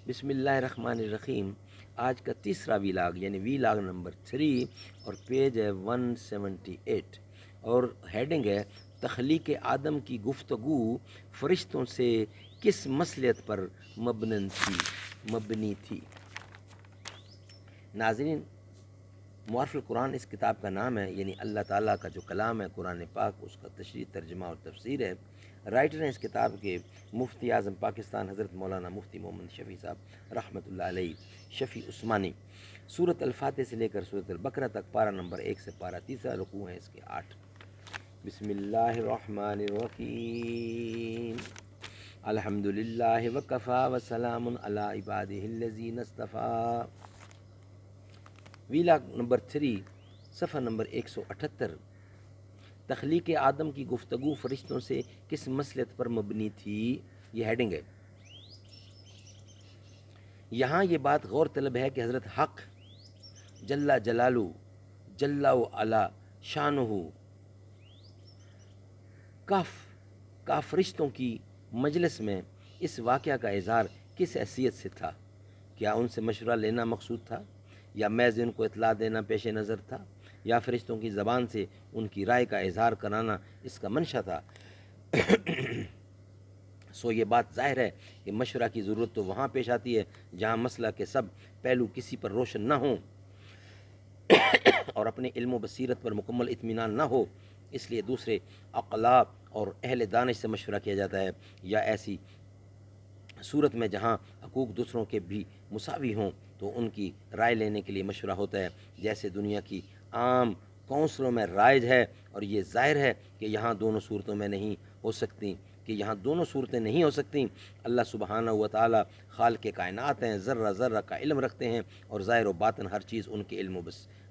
بسم اللہ الرحمن الرحیم۔ آج کا تیسرا ویلاگ یعنی ویلاگ نمبر 3 اور پیج ہے 178 اور ہیڈنگ ہے تخلیق آدم کی گفتگو فرشتوں سے کس مصلحت پر مبنی تھی۔ ناظرین، معارف القرآن اس کتاب کا نام ہے، یعنی اللہ تعالیٰ کا جو کلام ہے قرآن پاک، اس کا تشریح، ترجمہ اور تفسیر ہے۔ رائٹر ہیں اس کتاب کے مفتی اعظم پاکستان حضرت مولانا مفتی محمد شفیع صاحب رحمۃ اللہ علیہ شفیع عثمانی۔ سورۃ الفاتح سے لے کر سورۃ البقرہ تک پارہ نمبر 1 سے پارہ تیسرا، رکوع ہیں اس کے 8۔ بسم اللہ الرحمن الرحیم۔ الحمد للہ وکفی وسلام علی عبادہ الذین اصطفیٰ۔ ویلاگ نمبر 3 صفحہ نمبر 178۔ تخلیق آدم کی گفتگو فرشتوں سے کس مصلحت پر مبنی تھی، یہ ہیڈنگ ہے۔ یہاں یہ بات غور طلب ہے کہ حضرت حق جل جلالہ جل و علا شانہ کا فرشتوں کی مجلس میں اس واقعہ کا اظہار کس حیثیت سے تھا؟ کیا ان سے مشورہ لینا مقصود تھا، یا محض ان کو اطلاع دینا پیش نظر تھا، یا فرشتوں کی زبان سے ان کی رائے کا اظہار کرانا اس کا منشا تھا؟ سو یہ بات ظاہر ہے کہ مشورہ کی ضرورت تو وہاں پیش آتی ہے جہاں مسئلہ کے سب پہلو کسی پر روشن نہ ہوں اور اپنے علم و بصیرت پر مکمل اطمینان نہ ہو۔ اس لیے دوسرے عقلاء اور اہل دانش سے مشورہ کیا جاتا ہے، یا ایسی صورت میں جہاں حقوق دوسروں کے بھی مساوی ہوں تو ان کی رائے لینے کے لیے مشورہ ہوتا ہے، جیسے دنیا کی عام کونسلوں میں رائج ہے۔ اور یہ ظاہر ہے کہ یہاں دونوں صورتوں میں نہیں ہو سکتی یہاں دونوں صورتیں نہیں ہو سکتی۔ اللہ سبحانہ و تعالی خالق کائنات ہیں، ذرہ ذرہ کا علم رکھتے ہیں، اور ظاہر و باطن ہر چیز ان کے علم و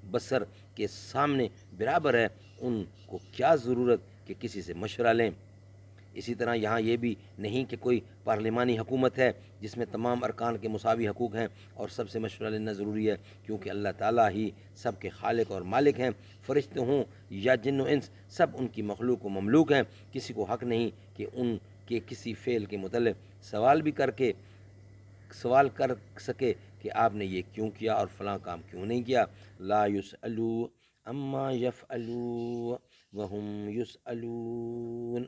بصر کے سامنے برابر ہے۔ ان کو کیا ضرورت کہ کسی سے مشورہ لیں؟ اسی طرح یہاں یہ بھی نہیں کہ کوئی پارلیمانی حکومت ہے جس میں تمام ارکان کے مساوی حقوق ہیں اور سب سے مشورہ لینا ضروری ہے، کیونکہ اللہ تعالیٰ ہی سب کے خالق اور مالک ہیں۔ فرشتے ہوں یا جن و انس، سب ان کی مخلوق و مملوک ہیں۔ کسی کو حق نہیں کہ ان کے کسی فعل کے متعلق سوال کر سکے کہ آپ نے یہ کیوں کیا اور فلاں کام کیوں نہیں کیا۔ لا یسألوا اما یفعلوا وهم یسألون۔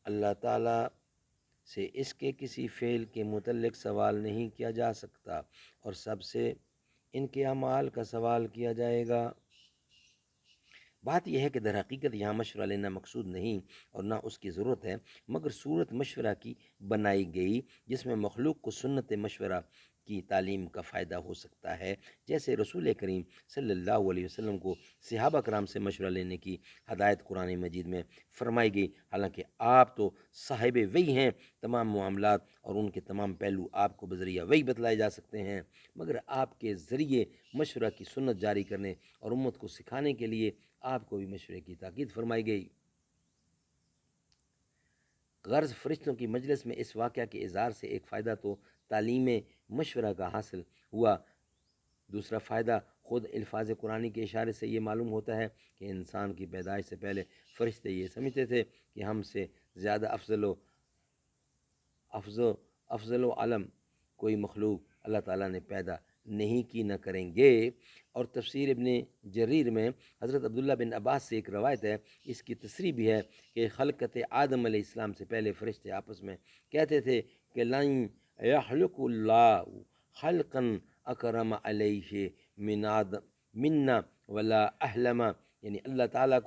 اللہ تعالیٰ سے اس کے کسی فعل کے متعلق سوال نہیں کیا جا سکتا، اور سب سے ان کے اعمال کا سوال کیا جائے گا۔ بات یہ ہے کہ در حقیقت یہاں مشورہ لینا مقصود نہیں اور نہ اس کی ضرورت ہے، مگر صورت مشورہ کی بنائی گئی جس میں مخلوق کو سنت مشورہ کی تعلیم کا فائدہ ہو سکتا ہے، جیسے رسول کریم صلی اللہ علیہ وسلم کو صحابہ کرام سے مشورہ لینے کی ہدایت قرآن مجید میں فرمائی گئی۔ حالانکہ آپ تو صاحب وحی ہیں، تمام معاملات اور ان کے تمام پہلو آپ کو بذریعہ وحی بتلائے جا سکتے ہیں، مگر آپ کے ذریعے مشورہ کی سنت جاری کرنے اور امت کو سکھانے کے لیے آپ کو بھی مشورے کی تاکید فرمائی گئی۔ غرض فرشتوں کی مجلس میں اس واقعہ کے اظہار سے ایک فائدہ تو تعلیم مشورہ کا حاصل ہوا، دوسرا فائدہ خود الفاظ قرآنی کے اشارے سے یہ معلوم ہوتا ہے کہ انسان کی پیدائش سے پہلے فرشتے یہ سمجھتے تھے کہ ہم سے زیادہ افضل و علم کوئی مخلوق اللہ تعالیٰ نے پیدا نہیں کی، نہ کریں گے۔ اور تفسیر ابن جریر میں حضرت عبداللہ بن عباس سے ایک روایت ہے، اس کی تصریح بھی ہے کہ خلقت آدم علیہ السلام سے پہلے فرشتے آپس میں کہتے تھے کہ لن یخلق اللہ خلقا اکرم علیہ منا ولا احلم، یعنی اللہ تعالیٰ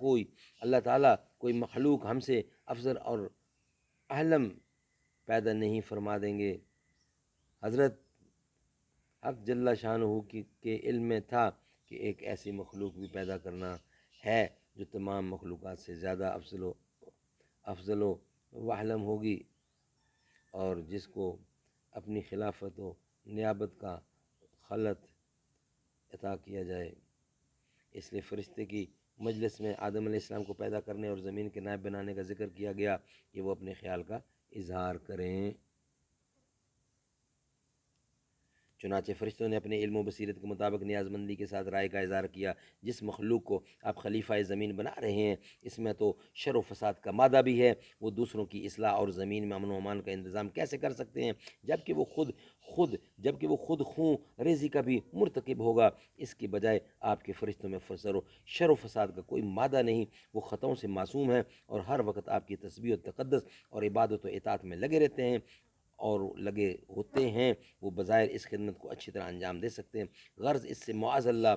کوئی مخلوق ہم سے افضل اور احلم پیدا نہیں فرما دیں گے۔ حضرت حق جل شانہ کے علم میں تھا کہ ایک ایسی مخلوق بھی پیدا کرنا ہے جو تمام مخلوقات سے زیادہ افضل و احلم ہوگی، اور جس کو اپنی خلافت و نیابت کا خلعت عطا کیا جائے۔ اس لیے فرشتے کی مجلس میں آدم علیہ السلام کو پیدا کرنے اور زمین کے نائب بنانے کا ذکر کیا گیا کہ وہ اپنے خیال کا اظہار کریں۔ چنانچہ فرشتوں نے اپنے علم و بصیرت کے مطابق نیاز مندی کے ساتھ رائے کا اظہار کیا، جس مخلوق کو آپ خلیفہ زمین بنا رہے ہیں اس میں تو شر و فساد کا مادہ بھی ہے، وہ دوسروں کی اصلاح اور زمین میں امن و امان کا انتظام کیسے کر سکتے ہیں جبکہ وہ خود خون ریزی کا بھی مرتکب ہوگا؟ اس کی بجائے آپ کے فرشتوں میں شر و فساد کا کوئی مادہ نہیں، وہ خطاؤں سے معصوم ہیں اور ہر وقت آپ کی تسبیح و تقدس اور عبادت و اطاعت میں لگے رہتے ہیں اور لگے ہوتے ہیں، وہ بظاہر اس خدمت کو اچھی طرح انجام دے سکتے ہیں۔ غرض اس سے معاذ اللہ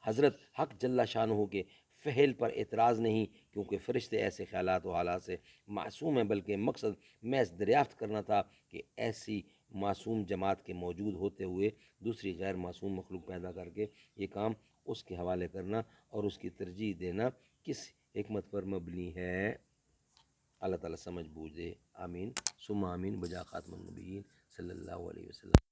حضرت حق جل شانہ کے فعل پر اعتراض نہیں، کیونکہ فرشتے ایسے خیالات و حالات سے معصوم ہیں، بلکہ مقصد محض دریافت کرنا تھا کہ ایسی معصوم جماعت کے موجود ہوتے ہوئے دوسری غیر معصوم مخلوق پیدا کر کے یہ کام اس کے حوالے کرنا اور اس کی ترجیح دینا کس حکمت پر مبنی ہے۔ اللہ تعالیٰ سمجھ بوجھ دے، آمین ثم آمین بجا خاتم النبیین صلی اللہ علیہ وسلم۔